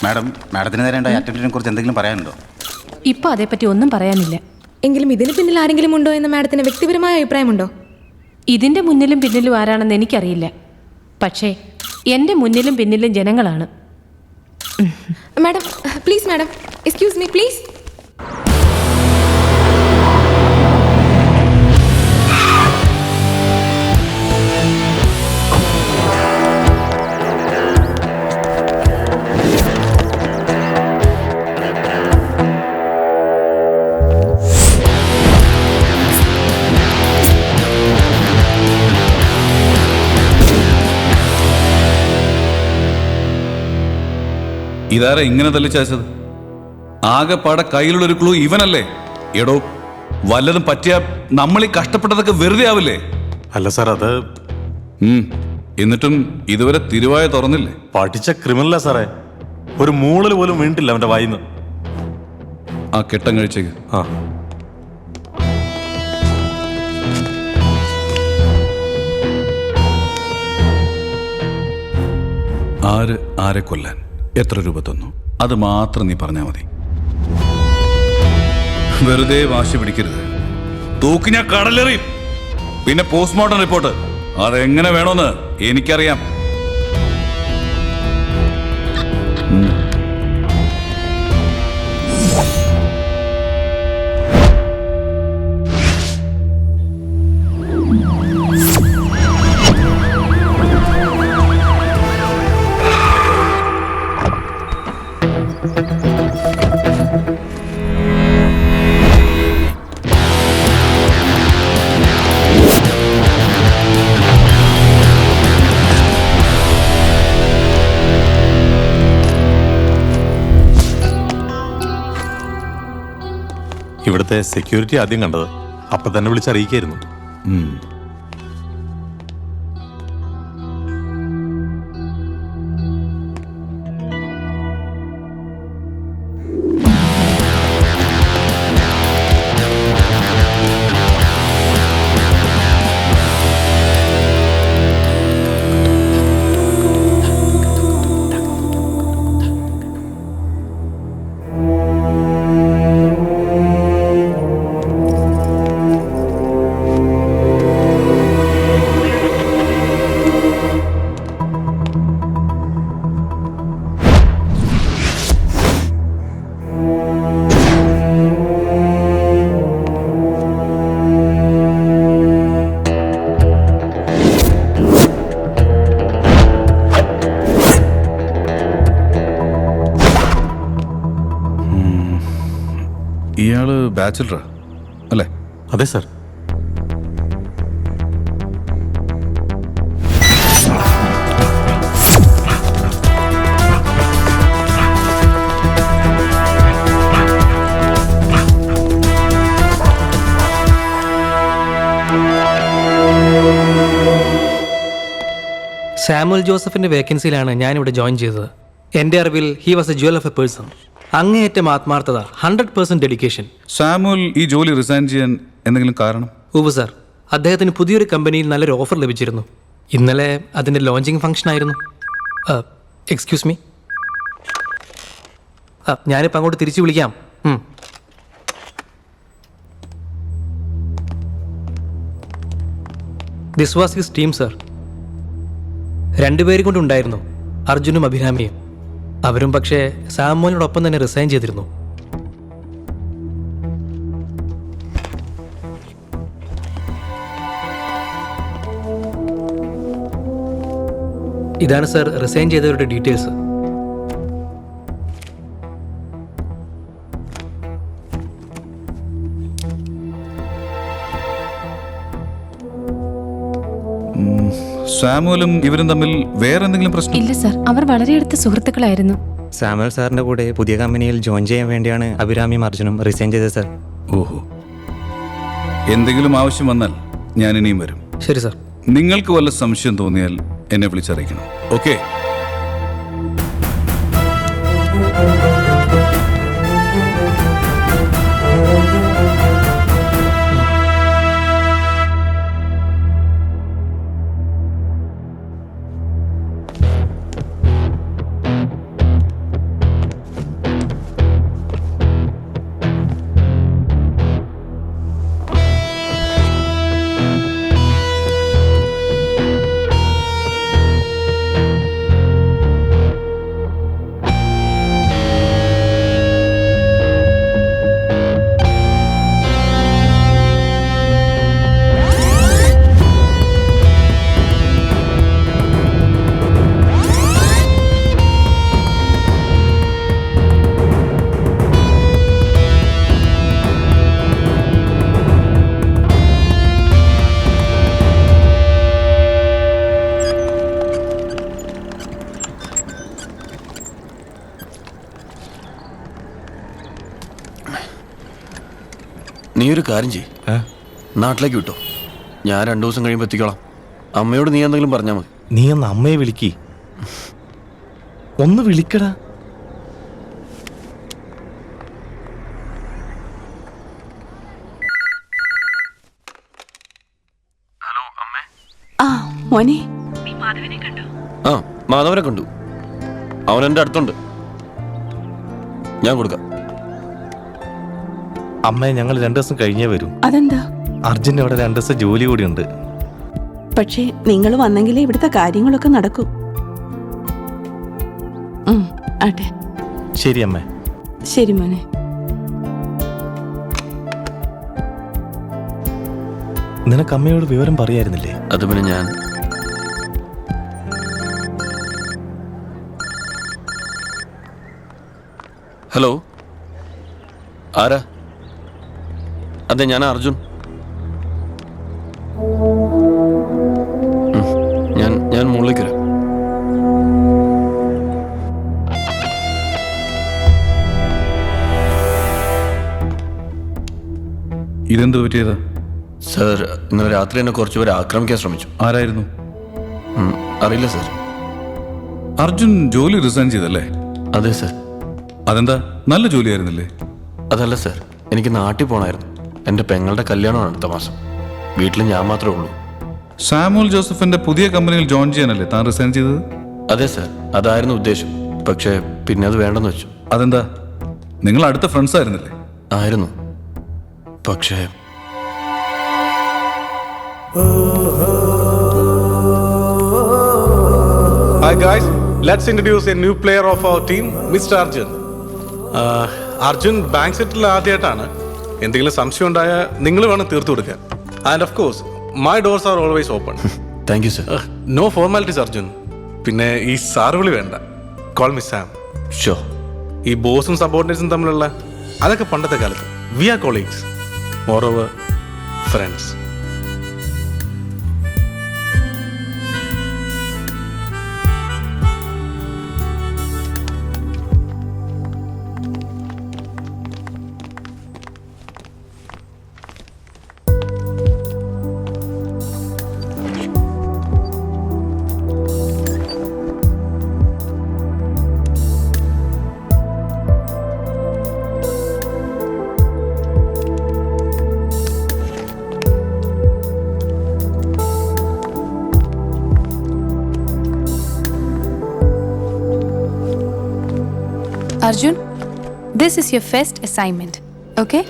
മാഡത്തിന് നേരെ അറ്റൻഡിനെ കുറിച്ച് എന്തെങ്കിലും പറയാനുണ്ടോ? ഇപ്പോൾ അതേപ്പറ്റി ഒന്നും പറയാനില്ല. എങ്കിലും ഇതിന് പിന്നിൽ ആരെങ്കിലും ഉണ്ടോ എന്ന് മാഡത്തിന് വ്യക്തിപരമായ അഭിപ്രായമുണ്ടോ? ഇതിൻ്റെ മുന്നിലും പിന്നിലും ആരാണെന്ന് എനിക്കറിയില്ല. പക്ഷേ എൻ്റെ മുന്നിലും പിന്നിലും ജനങ്ങളാണ്. Madam please, madam excuse me please. ഇതാരാ ഇങ്ങനെ തല്ലിച്ചത്? ആകെപ്പാടെ കയ്യിലുള്ളൊരു ക്ലൂ ഇവനല്ലേ? എടോ, വല്ലതും പറ്റിയ നമ്മളീ കഷ്ടപ്പെട്ടതൊക്കെ വെറുതെ ആവില്ലേ? അല്ല സാർ, അത് എന്നിട്ടും ഇതുവരെ തിരുവായ തുറന്നില്ലേ? പഠിച്ച ക്രിമിനലാ സാറേ. ഒരു മൂളൽ പോലും വീണിട്ടില്ല അവന്റെ വായിന്ന്. ആ കെട്ടം കഴിച്ചേക്ക്. ആ ആര് ആരെ കൊല്ലാൻ എത്ര രൂപ തന്നു, അത് മാത്രം നീ പറഞ്ഞാൽ മതി. വെറുതെ വാശി പിടിക്കരുത്. തൂക്കി ഞാൻ കടലെറിയും. പിന്നെ പോസ്റ്റ്മോർട്ടം റിപ്പോർട്ട് അതെങ്ങനെ വേണോന്ന് എനിക്കറിയാം. ഇവിടുത്തെ സെക്യൂരിറ്റി ആദ്യം കണ്ടത്. അപ്പൊ തന്നെ വിളിച്ചറിയിക്കായിരുന്നു. ഇയാള് ബാച്ചിലറാ അല്ലേ? അതെ സാർ. സാമുവൽ ജോസഫിൻ്റെ വേക്കൻസിയിലാണ് ഞാനിവിടെ ജോയിൻ ചെയ്തത്. എൻ്റെ അറിവിൽ he was a jewel of a person. അങ്ങേയറ്റം ആത്മാർത്ഥത, 100% ഡെഡിക്കേഷൻ. സാമുവൽ ഈ ജോലി റിസൈൻ ചെയ്യാൻ എന്തെങ്കിലും കാരണം? ഉവ്വ് സാർ, അദ്ദേഹത്തിന് പുതിയൊരു കമ്പനിയിൽ നല്ലൊരു ഓഫർ ലഭിച്ചിരുന്നു. ഇന്നലെ അതിൻ്റെ ലോഞ്ചിങ് ഫംഗ്ഷൻ ആയിരുന്നു. എക്സ്ക്യൂസ് മീ, ഞാനിപ്പോൾ അങ്ങോട്ട് തിരിച്ചു വിളിക്കാം. This was his team sir. 2 പേര് കൊണ്ടുണ്ടായിരുന്നു, അർജുനും അഭിരാമിയും. അവരും പക്ഷേ സാമുവലിനോടൊപ്പം തന്നെ റിസൈൻ ചെയ്തിരുന്നു. ഇതാണ് സർ റിസൈൻ ചെയ്തവരുടെ ഡീറ്റെയിൽസ്. സാമുവലും ഇവരും തമ്മിൽ വേറെ എന്തെങ്കിലും പ്രശ്നം? ഇല്ല സർ, അവർ വളരെ അടുത്ത സുഹൃത്തുക്കളായിരുന്നു. സാമുവൽ സാറിൻ്റെ കൂടെ പുതിയ കമ്പനിയിൽ ജോയിൻ ചെയ്യാൻ വേണ്ടിയാണ് അഭിരാമിയും അർജുനും റിസൈൻ ചെയ്തത് സർ. ഓഹോ, എന്തെങ്കിലും ആവശ്യം വന്നാൽ ഞാൻ ഇനിയും വരും. ശരി സർ. നിങ്ങൾക്ക് വല്ല സംശയം തോന്നിയാൽ എന്നെ വിളിച്ചറിയിക്കണം. ഓക്കെ? നീ ഒരു കാര്യം ചെയ്യ്, നാട്ടിലേക്ക് വിട്ടോ. ഞാൻ 2 ദിവസം കഴിയുമ്പോൾ എത്തിക്കോളാം. അമ്മയോട് നീ എന്തെങ്കിലും പറഞ്ഞാൽ മതി. നീ ഒന്ന് അമ്മയെ വിളിക്ക്. ഒന്ന് വിളിക്കടാ. ആ മോനെ, ആ മാധവനെ കണ്ടു. അവൻ എൻ്റെ അടുത്തുണ്ട്. ഞാൻ കൊടുക്കാം. അമ്മയെ ഞങ്ങൾ 2 ദിവസം കഴിഞ്ഞേ വരൂ. അതെന്താ? അർജുൻ്റെ അവിടെ 2 ദിവസം ജോലി കൂടി ഉണ്ട്. പക്ഷേ നിങ്ങൾ വന്നെങ്കിലേ ഇവിടുത്തെ കാര്യങ്ങളൊക്കെ നടക്കൂ. ആട്ടെ. ശരി അമ്മേ. ശരി മോനെ. നിനക്ക് അമ്മയോട് വിവരം പറയായിരുന്നില്ലേ? അത് പിന്നെ ഞാൻ ഹലോ, ആരാ? അതെ, ഞാൻ അർജുൻ. ഞാൻ മുകളിലേക്ക് വരാം. ഇതെന്ത് പറ്റിയതാ? സർ, ഇന്നലെ രാത്രി എന്നെ കുറച്ചുപേർ ആക്രമിക്കാൻ ശ്രമിച്ചു. ആരായിരുന്നു? അറിയില്ല സർ. അർജുൻ ജോലി റിസൈൻ ചെയ്തല്ലേ? അതെ സർ. അതെന്താ, നല്ല ജോലിയായിരുന്നില്ലേ? അതല്ല സർ, എനിക്ക് നാട്ടിൽ പോകണമായിരുന്നു. എൻ്റെ പെങ്ങളുടെ കല്യാണമാണ് അടുത്ത മാസം. വീട്ടിൽ ഞാൻ മാത്രമേ ഉള്ളൂ. സാമുവൽ ജോസഫിന്റെ പുതിയ കമ്പനിയിൽ ജോയിൻ ചെയ്യാനല്ലേ താൻ റിസൈൻ ചെയ്തത്? അതെ സർ, അതായിരുന്നു ഉദ്ദേശം. പക്ഷേ പിന്നെ അത് വേണ്ടെന്ന് വെച്ചു. അതെന്താ, നിങ്ങൾ അടുത്ത ഫ്രണ്ട്സ് ആയിരുന്നില്ലേ? ആയിരുന്നു. പക്ഷേ Hi guys, let's introduce a new player of our team, Mr. Arjun. Arjun bank സെറ്റിൽ ആദ്യമായിട്ടാണ്. എന്തെങ്കിലും സംശയം ഉണ്ടായാൽ നിങ്ങൾ വേണം തീർത്തു കൊടുക്കാൻ. And of course my doors are always open. Thank you sir. No formalities Arjun. പിന്നെ ഈ സാർ വിളി വേണ്ട. Call me Sam. ഷോ. ഈ ബോസും സബോർഡിനേറ്റ്സും തമ്മിലുള്ള അതൊക്കെ പണ്ടത്തെ കാലത്ത്. We are colleagues, moreover friends. Arjun, this is your first assignment, okay?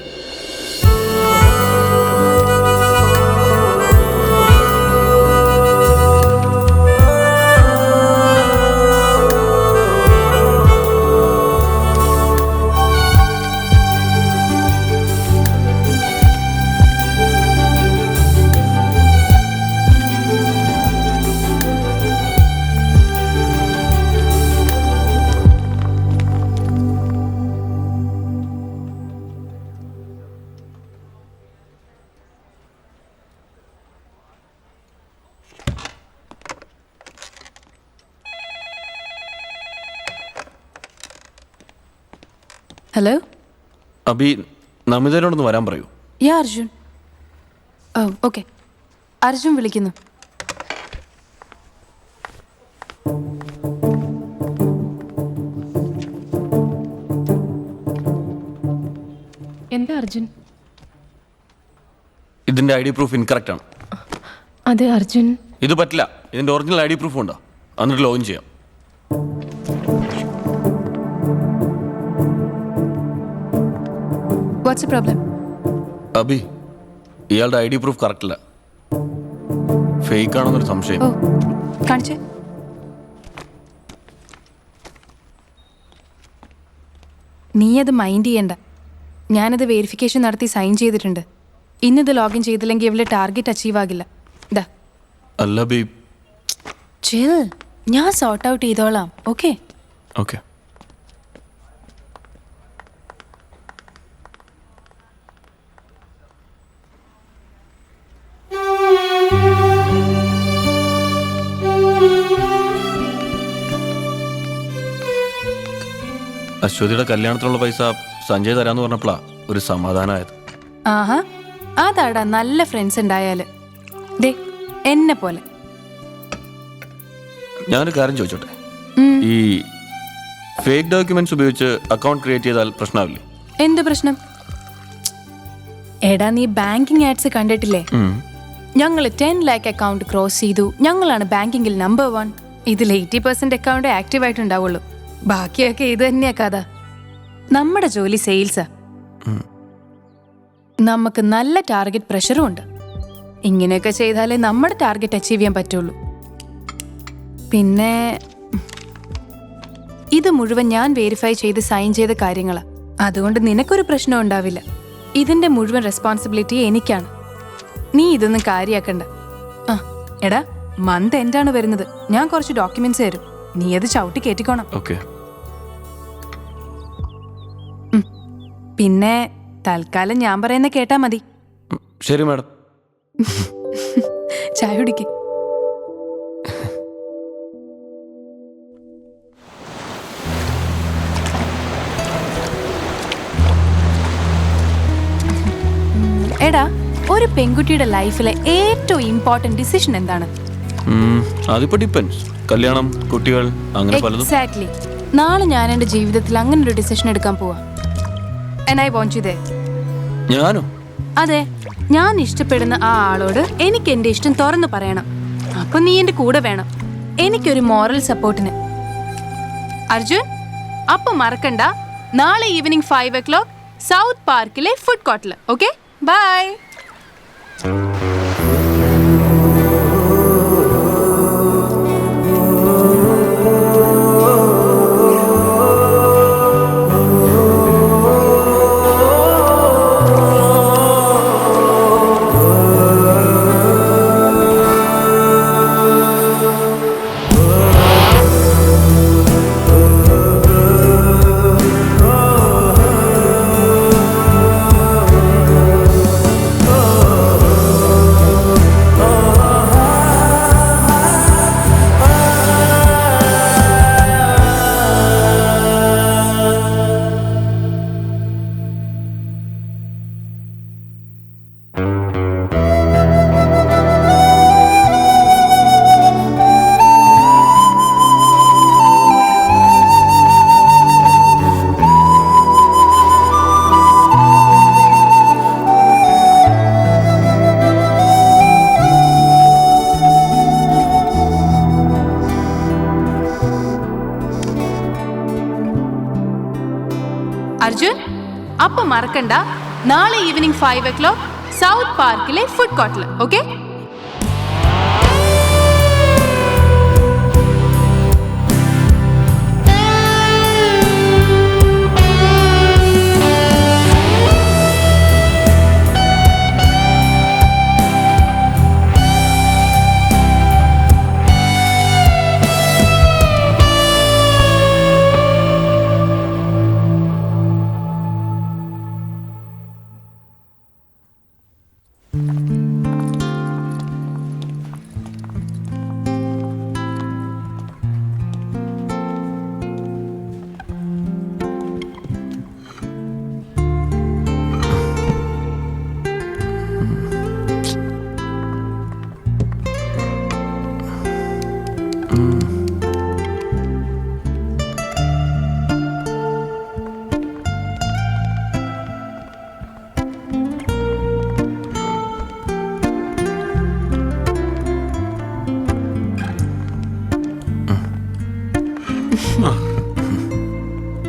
Hello? Abi, നമിതയോടൊന്ന് വരാൻ പറയൂ. Yeah, Arjun. Oh, okay. Arjun വിളിക്കുന്നു. എന്താ അർജുൻ? ഇതിന്റെ ID പ്രൂഫ് ഇൻകറക്റ്റ് ആണ്. അതെ അർജുൻ. ഇത് പറ്റില്ല. ഇതിന്റെ ഒറിജിനൽ ID പ്രൂഫ് ഉണ്ടോ? എന്നിട്ട് ലോഗിൻ ചെയ്യാം. What's the problem? അബി, ഇയാളുടെ ID പ്രൂഫ് കറക്റ്റ് അല്ല. ഫേക്ക് ആണെന്നൊരു സംശയം. Oh, കാണിച്ചേ. നീ അത് മൈൻഡ് ചെയ്യണ്ട. ഞാനത് വെരിഫിക്കേഷൻ നടത്തി സൈൻ ചെയ്തിട്ടുണ്ട്. ഇന്നിത് ലോഗിൻ ചെയ്തില്ലെങ്കിൽ ഇവളുടെ ടാർഗറ്റ് അച്ചീവ് ആകില്ല. ഇതാ. അല്ല ബി. ചിൽ, ഞാൻ സോർട്ട് ഔട്ട് ചെയ്തോളാം. ഓക്കെ? ഓക്കെ. അശ്വതിയുടെ കല്യാണത്തിനുള്ള പൈസ സഞ്ജയ് തരാന്ന് പറഞ്ഞപ്പോഴാ ഒരു സമാധാനമായത്. ആഹാ, അതാടാ നല്ല ഫ്രണ്ട്സ് ഉണ്ടായാല്. ദേ എന്നെ പോലെ. ഞാനൊരു കാര്യം ചോദിച്ചോട്ടെ, ഉം. ഈ ഫേക്ക് ഡോക്യുമെന്റ്സ് ഉപയോഗിച്ച് അക്കൗണ്ട് ക്രിയേറ്റ് ചെയ്താൽ പ്രശ്നമാവില്ലേ? എന്ത് പ്രശ്നം? എടാ, നീ ബാങ്കിങ് ആഡ്സ് കണ്ടിട്ടില്ലേ? ഞങ്ങൾ 10 lakh അക്കൗണ്ട് ക്രോസ് ചെയ്തു, ഞങ്ങളാണ് ബാങ്കിങ്ങിൽ നമ്പർ 1. ഇതിൽ 80% അക്കൗണ്ട് ആക്റ്റീവ് ആയിട്ടുണ്ടാവുള്ളൂ. ബാക്കിയൊക്കെ ഇത് തന്നെയാ കഥ. നമ്മുടെ ജോലി സെയിൽസാ. നമുക്ക് നല്ല ടാർഗറ്റ് പ്രഷറും ഉണ്ട്. ഇങ്ങനെയൊക്കെ ചെയ്താലേ നമ്മുടെ ടാർഗറ്റ് അച്ചീവ് ചെയ്യാൻ പറ്റുള്ളൂ. പിന്നെ ഇത് മുഴുവൻ ഞാൻ വെരിഫൈ ചെയ്ത് സൈൻ ചെയ്ത കാര്യങ്ങളാ. അതുകൊണ്ട് നിനക്കൊരു പ്രശ്നം ഉണ്ടാവില്ല. ഇതിന്റെ മുഴുവൻ റെസ്പോൺസിബിലിറ്റി എനിക്കാണ്. നീ ഇതൊന്നും കാര്യാക്കണ്ട. ആ എടാ, മന്ത് എന്താണ് വരുന്നത്, ഞാൻ കുറച്ച് ഡോക്യുമെന്റ്സ് തരും, നീ അത് ചവിട്ടി കയറ്റിക്കോണം. ഓക്കെ. പിന്നെ തൽക്കാലം ഞാൻ പറയുന്ന കേട്ടാ മതി. ശരി മാഡം. ചായ കുടിക്ക്. എടാ, ഒരു പെൺകുട്ടിയുടെ ലൈഫിലെ ഏറ്റവും ഇമ്പോർട്ടന്റ് ഡിസിഷൻ എന്താണ്? അതിപ്പോ ഡിപ്പെൻസ്. കല്യാണം, കുട്ടികൾ, അങ്ങനെ പലതും. എക്സാക്ട്ലി. നാളെ ഞാൻ എന്റെ ജീവിതത്തിൽ അങ്ങനെ ഒരു ഡിസിഷൻ എടുക്കാൻ പോവാ. And I want you there. ഞാനോ? അതെ, ഞാൻ ഇഷ്ടപ്പെടുന്ന ആ ആളോട് എനിക്ക് എന്റെ ഇഷ്ടം തുറന്നു പറയണം. അപ്പൊ നീ എന്റെ കൂടെ വേണം, എനിക്കൊരു മോറൽ സപ്പോർട്ടിന്. അർജുൻ, അപ്പൊ മറക്കണ്ട, നാളെ ഈവനിങ് 5 o'clock സൗത്ത് പാർക്കിലെ ഫുഡ് കോർട്ടില്. Okay, bye. അർജുൻ, അപ്പൊ മറക്കണ്ട, നാളെ ഈവനിങ് 5 o'clock സൗത്ത് പാർക്കിലെ ഫുഡ് കോർട്ടില്. ഓക്കെ.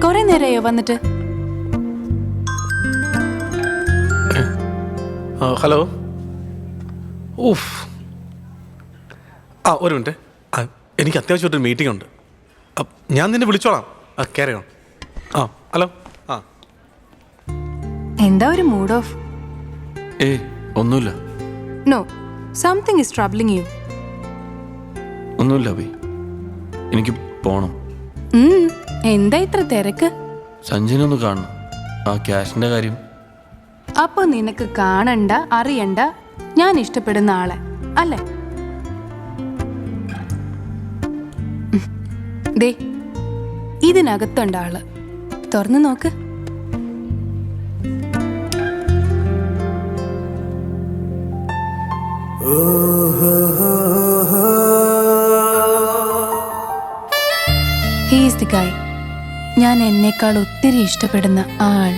കുറെ നേരമായോ വന്നിട്ട്? ഹലോ. ഊഫ്. ഒരു മിനിറ്റ്. എനിക്ക് അത്യാവശ്യമായിട്ടൊരു മീറ്റിംഗ് ഉണ്ട്. ഞാൻ നിന്നെ വിളിച്ചോളാം. Carry on. ഹലോ. എന്താ ഒരു മൂഡ് ഓഫ്? ഒന്നുമില്ല. No, something is troubling you. ഒന്നുമില്ല അഭി, എനിക്ക് പോണം. എന്താ ഇത്ര തിരക്ക്? സഞ്ജനൊന്ന് കാണണം, ആ ക്യാഷിന്റെ കാര്യം. അപ്പൊ നിനക്ക് കാണണ്ട, അറിയണ്ട, ഞാൻ ഇഷ്ടപ്പെടുന്ന ആളെ അല്ലേ? ദേ, ഇതിനകത്തുണ്ട് ആള്, തുറന്നു നോക്ക്. ഞാൻ എന്നേക്കാൾ ഒത്തിരി ഇഷ്ടപ്പെടുന്ന ആ ആൾ